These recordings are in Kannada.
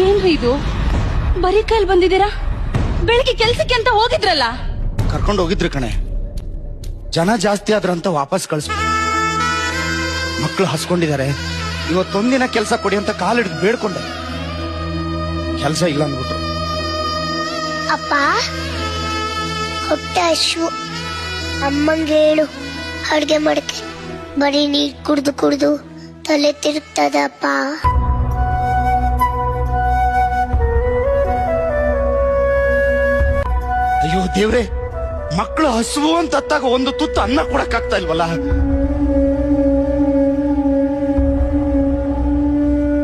ಏನ್ರಿ ಇದು ಬರೀ ಕೈಲ್ ಬಂದಿದ್ದೀರಾ? ಬೆಳಿಗ್ಗೆ ಕೆಲ್ಸಕ್ಕೆ ಅಂತ ಹೋಗಿದ್ರಲ್ಲ. ಕರ್ಕೊಂಡು ಹೋಗಿದ್ರು ಕಣೆ, ಜನ ಜಾಸ್ತಿ ಆದ್ರಂತ ವಾಪಸ್ ಕಳಿಸ್ಬಿಟ್ಟು. ಮಕ್ಕಳು ಹಸ್ಕೊಂಡಿದ್ದಾರೆ, ಇವತ್ತೊಂದಿನ ಕೆಲಸ ಕೊಡಿ ಅಂತ ಕಾಲಿಡಿದು ಬೇಡ್ಕೊಂಡೆ. ಕೆಲಸ ಇಲ್ಲ ಅಂದ್ಬಿಟ್ರು. ಅಪ್ಪ ಹೊಟ್ಟೆ ಹಶು, ಅಮ್ಮಂಗೆ ಹೇಳು ಅಡ್ಗೆ ಮಾಡಕ್ಕೆ. ಬರೀ ನೀರ್ ಕುಡ್ದು ಕುಡ್ದು ತಲೆ ತಿರುಗ್ತದ ಅಪ್ಪ. ಅಯ್ಯೋ ದೇವ್ರೆ, ಮಕ್ಕಳು ಹಸುವು ಅಂತ ಅತ್ತಾಗ ಒಂದು ತುತ್ತು ಅನ್ನ ಕೊಡಕ್ಕಾಗ್ತಾ ಇಲ್ವಲ್ಲ.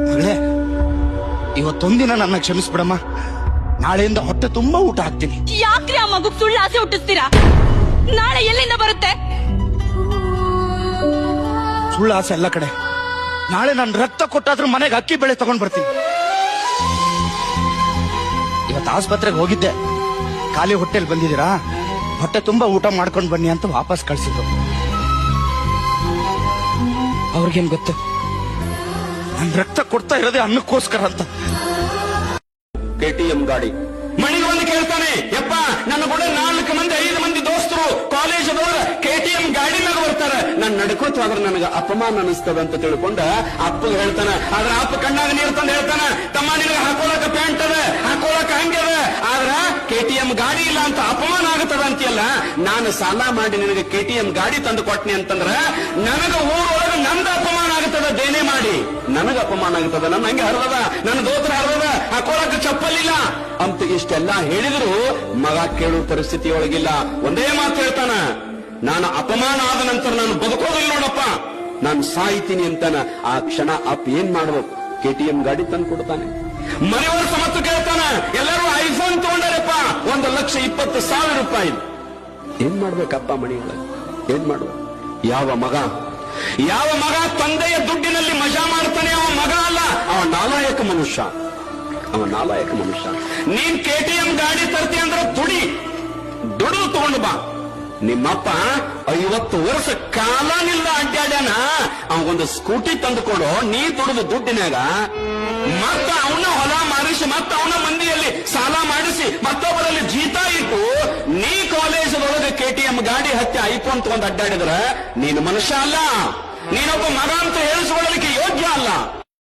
ಮಗಳೇ, ಇವತ್ತೊಂದಿನ ನನ್ನ ಕ್ಷಮಿಸ್ಬಿಡಮ್ಮ. ನಾಳೆಯಿಂದ ಹೊಟ್ಟೆ ತುಂಬಾ ಊಟ ಹಾಕ್ತೀನಿ. ಯಾಕ್ರಿ ಆ ಮಗುಗ್ ಸುಳ್ಳು ಆಸೆ ಹುಟ್ಟಿಸ್ತೀರಾ? ನಾಳೆ ಎಲ್ಲಿಂದ ಬರುತ್ತೆ? ಸುಳ್ಳು ಆಸೆ ಎಲ್ಲ ಕಡೆ. ನಾಳೆ ನಾನು ರಕ್ತ ಕೊಟ್ಟಾದ್ರೂ ಮನೆಗೆ ಅಕ್ಕಿ ಬೆಳೆ ತಗೊಂಡ್ ಬರ್ತೀನಿ. ಇವತ್ತು ಆಸ್ಪತ್ರೆಗೆ ಹೋಗಿದ್ದೆ, ಖಾಲಿ ಹೊಟ್ಟೆಲ್ ಬಂದಿದ್ದೀರಾ, ಹೊಟ್ಟೆ ತುಂಬಾ ಊಟ ಮಾಡ್ಕೊಂಡು ಬನ್ನಿ ಅಂತ ವಾಪಸ್ ಕಳ್ಸಿದ್ರು. ಅವ್ರಿಗೇನ್ ಗೊತ್ತು, ನನ್ ರಕ್ತ ಕೊಡ್ತಾ ಇರೋದೇ ಅನ್ನಕ್ಕೋಸ್ಕರ ಅಂತ. KTM ಗಾಡಿ ಮಣಿಗೆ ಬಂದು ಕೇಳ್ತಾನೆ, ಯಪ್ಪ ನನ್ನ ಕೂಡ 4 ಮಂದಿ 5 ಮಂದಿ ದೋಸ್ತರು ಕಾಲೇಜದವ್ರ KTM ಗಾಡಿ ಮ್ಯಾಗ ಬರ್ತಾರೆ, ನಾನು ನಡ್ಕೋತ ಆದ್ರೆ ನನಗೆ ಅಪಮಾನ ಅನಿಸ್ತದ ಅಂತ ತಿಳ್ಕೊಂಡ ಅಪ್ಪಗೆ ಹೇಳ್ತಾನ. ಆದ್ರ ಅಪ್ಪ ಕಣ್ಣಾಗ ನೀರ್ ತಂದು ಹೇಳ್ತಾನ, ತಮ್ಮ ನಿನಗೆ ಹಾಕೊಳಕ ಪ್ಯಾಂಟ್ ಅದ, ಹಾಕೊಳಕ ಹಂಗ್ಯದ, ಆದ್ರ KTM ಗಾಡಿ ಇಲ್ಲ ಅಂತ ಅಪಮಾನ ಆಗತ್ತದ ಅಂತೀಯಲ್ಲ. ನಾನು ಸಾಲ ಮಾಡಿ ನಿನಗೆ KTM ಗಾಡಿ ತಂದು ಕೊಟ್ನಿ ಅಂತಂದ್ರ ನನಗ ಊರೊಳಗ ನಂದ ಅಪಮಾನ ಆಗುತ್ತದ. ದೇನೆ ಮಾಡಿ ನನಗ ಅಪಮಾನ ಆಗುತ್ತದ. ನನ್ನ ಹಂಗೆ ಹರಿದದ, ನನ್ನ ದೋತ್ರ ಹರಿದದ, ಹಾಕೊಳಕ ಚಪ್ಪಲ್ ಇಲ್ಲ ಅಂತ ಇಷ್ಟೆಲ್ಲ ಹೇಳಿದ್ರು ಮಗ ಕೇಳುವ ಪರಿಸ್ಥಿತಿ ಒಳಗಿಲ್ಲ. ಒಂದೇ ಮಾತು ಹೇಳ್ತಾನ, ನಾನು ಅಪಮಾನ ಆದ ನಂತರ ನಾನು ಬದುಕೋದಿಲ್ಲ ನೋಡಪ್ಪ, ನಾನು ಸಾಯ್ತೀನಿ ಅಂತಾನ. ಆ ಕ್ಷಣ ಅಪ್ಪ ಏನ್ ಮಾಡ್ಬೇಕು? KTM ಗಾಡಿ ತಂದು ಕೊಡ್ತಾನೆ. ಮನೆಯವ್ರ ಸಮತ್ತು ಕೇಳ್ತಾನ, ಎಲ್ಲರೂ ಐಫೋನ್ ತಗೊಂಡಾರಪ್ಪ, 1,20,000 ರೂಪಾಯಿ. ಏನ್ ಮಾಡ್ಬೇಕಪ್ಪ ಮನೆಯೊಳಗೆ? ಏನ್ ಮಾಡ್ಬೇಕು? ಯಾವ ಮಗ ತಂದೆಯ ದುಡ್ಡಿನಲ್ಲಿ ಮಜಾ ಮಾಡ್ತಾನೆ ಅವ ಮಗ ಅಲ್ಲ, ಅವ ನಾಲಾಯಕ ಮನುಷ್ಯ. ನೀನ್ KTM ಗಾಡಿ ತರ್ತಿ ಅಂದ್ರೆ ದುಡು ತಗೊಂಡು ಬಾ. ನಿಮ್ಮಪ್ಪ 50 ವರ್ಷ ಕಾಲನಿಲ್ಲ ಅಡ್ಡಾಡ್ಯಾನ, ಅವಗೊಂದು ಸ್ಕೂಟಿ ತಂದುಕೊಡು. ನೀ ದುಡಿದು ದುಡ್ಡಿನಾಗ ಮತ್ತ ಅವನ ಹೊಲ ಮಾರಿಸಿ, ಮತ್ತ ಅವನ ಮಂದಿಯಲ್ಲಿ ಸಾಲ ಮಾಡಿಸಿ, ಮತ್ತೊಬ್ಬರಲ್ಲಿ ಜೀತ ಇಟ್ಟು ನೀ ಕಾಲೇಜದೊಳಗೆ KTM ಗಾಡಿ ಹತ್ತಿ ಐಫೋನ್ ತಗೊಂಡು ಅಡ್ಡಾಡಿದ್ರ ನೀನು ಮನುಷ್ಯ ಅಲ್ಲ, ನೀನೊಬ್ಬ ಮಗ ಅಂತ ಹೇಳಿಸ್ಕೊಳ್ಳಲಿಕ್ಕೆ ಯೋಗ್ಯ ಅಲ್ಲ.